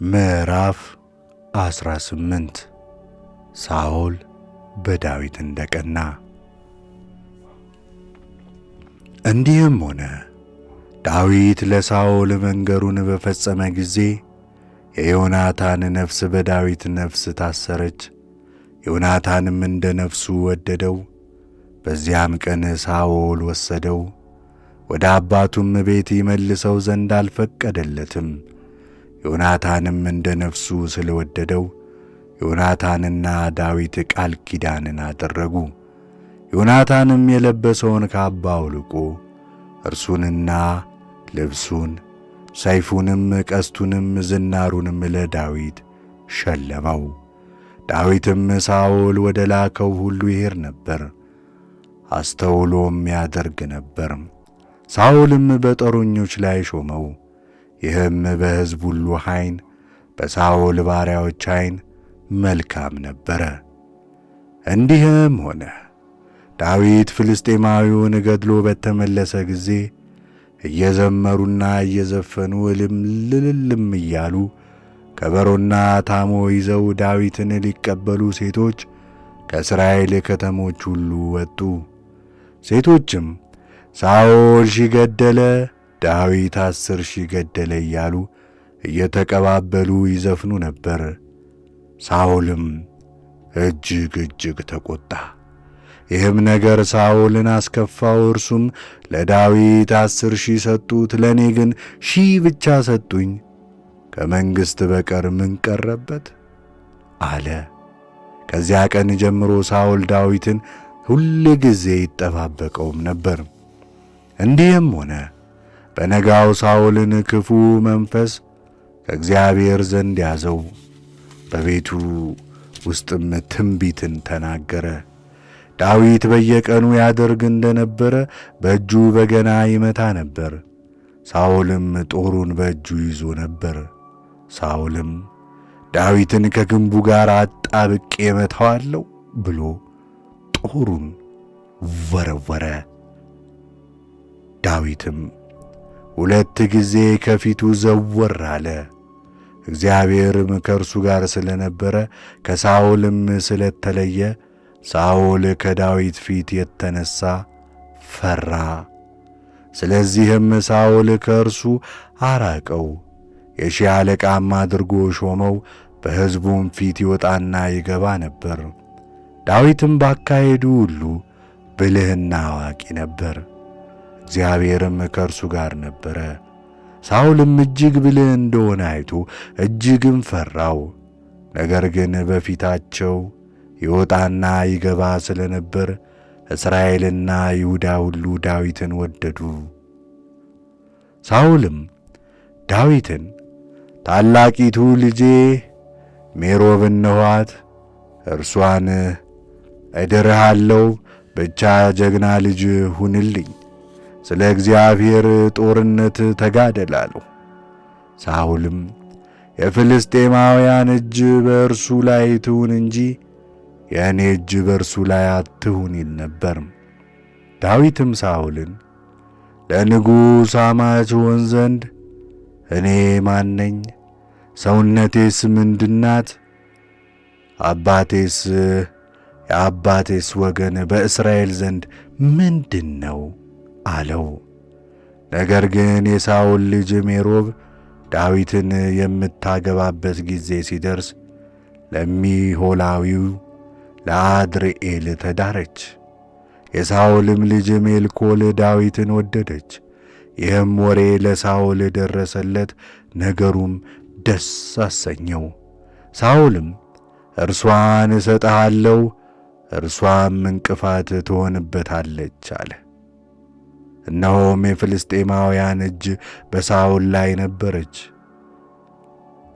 ምዕራፍ 18 ሳኦል በዳዊት እንደቀና። እንዲህም ሆነ፣ ዳዊት ለሳኦል መንገሩን በፈጸመ ጊዜ የዮናታን ነፍስ በዳዊት ነፍስ ታሰረች። ዮናታንም እንደ ነፍሱ ወደደው። በዚያም ቀን ሳኦል ወሰደው፣ ወደ አባቱም ቤት ይመልሰው ዘንድ አልፈቀደለትም። ዮናታንም እንደ ነፍሱ ስለወደደው ዮናታንና ዳዊት ቃል ኪዳንን አደረጉ። ዮናታንም የለበሰውን ካባ አውልቆ እርሱንና ልብሱን፣ ሰይፉንም፣ ቀስቱንም፣ ዝናሩንም ለዳዊት ሸለመው። ዳዊትም ሳኦል ወደ ላከው ሁሉ ይሄድ ነበር፣ አስተውሎም ያደርግ ነበር። ሳኦልም በጦረኞች ላይ ሾመው። ይህም በሕዝብ ሁሉ ዓይን በሳኦል ባሪያዎች ዓይን መልካም ነበረ። እንዲህም ሆነ፣ ዳዊት ፍልስጤማዊውን ገድሎ በተመለሰ ጊዜ እየዘመሩና እየዘፈኑ እልልም እያሉ ከበሮና ታሞ ይዘው ዳዊትን ሊቀበሉ ሴቶች ከእስራኤል ከተሞች ሁሉ ወጡ። ሴቶችም ሳኦል ሺህ ገደለ፣ ዳዊት 10,000 ገደለ እያሉ እየተቀባበሉ ይዘፍኑ ነበር። ሳኦልም እጅግ ተቆጣ። ይህም ነገር ሳኦልን አስከፋው። እርሱም ለዳዊት 10,000 ሰጡት፣ ለእኔ ግን 1,000 ብቻ ሰጡኝ። ከመንግሥት በቀር ምን ቀረበት? አለ። ከዚያ ቀን ጀምሮ ሳኦል ዳዊትን ሁል ጊዜ ይጠባበቀውም ነበር። እንዲህም ሆነ፣ በነጋው ሳኦልን ክፉ መንፈስ ከእግዚአብሔር ዘንድ ያዘው። በቤቱ ውስጥም ትንቢትን ተናገረ። ዳዊት በየቀኑ ያደርግ እንደነበረ በእጁ በገና ይመታ ነበር። ሳኦልም ጦሩን በእጁ ይዞ ነበር። ሳኦልም ዳዊትን ከግንቡ ጋር አጣብቄ እመታዋለሁ ብሎ ጦሩን ወረወረ። ዳዊትም 2 ጊዜ ከፊቱ ዘወር አለ። እግዚአብሔርም ከእርሱ ጋር ስለነበረ ከሳኦልም ስለተለየ ሳኦል ከዳዊት ፊት የተነሣ ፈራ። ስለዚህም ሳኦል ከእርሱ አራቀው፣ የሺህ አለቃም አድርጎ ሾመው። በሕዝቡም ፊት ይወጣና ይገባ ነበር። ዳዊትም ባካሄዱ ሁሉ ብልህና አዋቂ ነበር፣ እግዚአብሔርም ከእርሱ ጋር ነበረ። ሳኦልም እጅግ ብልህ እንደሆነ አይቶ እጅግም ፈራው። ነገር ግን በፊታቸው ይወጣና ይገባ ስለነበር እስራኤልና ይሁዳ ሁሉ ዳዊትን ወደዱ። ሳኦልም ዳዊትን ታላቂቱ ልጄ ሜሮብ እነኋት፣ እርሷን እድርሃለሁ፣ ብቻ ጀግና ልጅ ሁንልኝ፣ ስለ እግዚአብሔር ጦርነት ተጋደል አለው። ሳኦልም የፍልስጤማውያን እጅ በእርሱ ላይ ትሁን እንጂ የእኔ እጅ በእርሱ ላይ አትሁን ይል ነበር። ዳዊትም ሳኦልን ለንጉሥ አማች ሆን ዘንድ እኔ ማን ነኝ? ሰውነቴስ ምንድናት? የአባቴስ ወገን በእስራኤል ዘንድ ምንድን ነው? አለው። ነገር ግን የሳኦል ልጅ ሜሮብ ዳዊትን የምታገባበት ጊዜ ሲደርስ ለሚሆላዊው ለአድርኤል ተዳረች። የሳኦልም ልጅ ሜልኮል ዳዊትን ወደደች። ይህም ወሬ ለሳኦል ደረሰለት፣ ነገሩም ደስ አሰኘው። ሳኦልም እርሷን እሰጥሃለሁ፣ እርሷም እንቅፋት ትሆንበታለች አለ። እነሆም የፍልስጤማውያን እጅ በሳኦል ላይ ነበረች።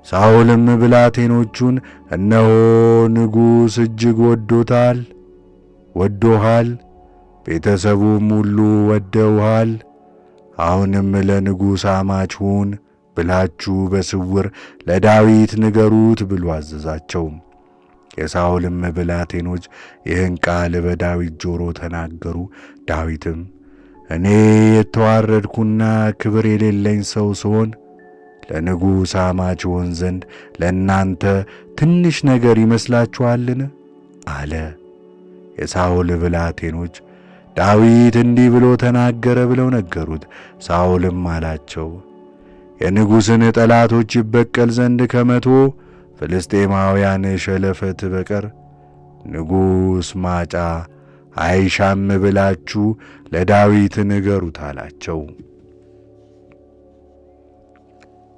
ሳኦልም ብላቴኖቹን እነሆ ንጉሥ እጅግ ወዶሃል፣ ቤተሰቡም ሁሉ ወደውሃል። አሁንም ለንጉሥ አማች ሁን ብላችሁ በስውር ለዳዊት ንገሩት ብሎ አዘዛቸው። የሳኦልም ብላቴኖች ይህን ቃል በዳዊት ጆሮ ተናገሩ። ዳዊትም እኔ የተዋረድኩና ክብር የሌለኝ ሰው ስሆን ለንጉሥ አማች ይሆን ዘንድ ለእናንተ ትንሽ ነገር ይመስላችኋልን? አለ። የሳኦል ብላቴኖች ዳዊት እንዲህ ብሎ ተናገረ ብለው ነገሩት። ሳኦልም አላቸው፣ የንጉሥን ጠላቶች ይበቀል ዘንድ ከ100 ፍልስጤማውያን ሸለፈት በቀር ንጉሥ ማጫ አይሻም ብላችሁ ለዳዊት ንገሩት አላቸው።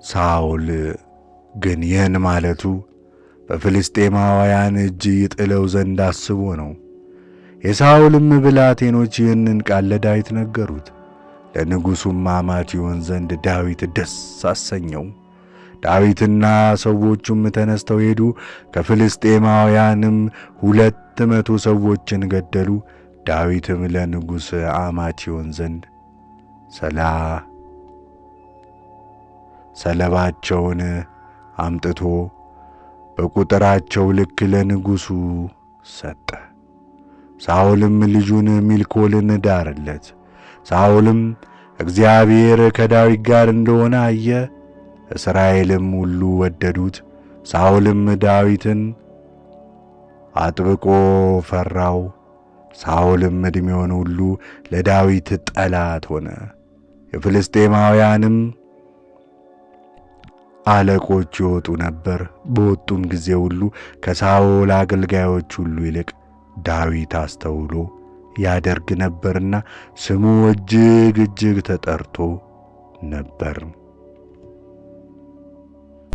ሳኦል ግን ይህን ማለቱ በፍልስጤማውያን እጅ ይጥለው ዘንድ አስቦ ነው። የሳኦልም ብላቴኖች ይህንን ቃል ለዳዊት ነገሩት። ለንጉሡም አማች ይሆን ዘንድ ዳዊት ደስ አሰኘው። ዳዊትና ሰዎቹም ተነስተው ሄዱ። ከፍልስጤማውያንም 200 ሰዎችን ገደሉ። ዳዊትም ለንጉሥ አማች ይሆን ዘንድ ሰለባቸውን አምጥቶ በቁጥራቸው ልክ ለንጉሡ ሰጠ። ሳኦልም ልጁን ሚልኮልን ዳረለት። ሳኦልም እግዚአብሔር ከዳዊት ጋር እንደሆነ አየ። እስራኤልም ሁሉ ወደዱት። ሳኦልም ዳዊትን አጥብቆ ፈራው። ሳኦልም ዕድሜውን ሁሉ ለዳዊት ጠላት ሆነ። የፍልስጤማውያንም አለቆች ይወጡ ነበር። በወጡም ጊዜ ሁሉ ከሳኦል አገልጋዮች ሁሉ ይልቅ ዳዊት አስተውሎ ያደርግ ነበርና ስሙ እጅግ ተጠርቶ ነበር።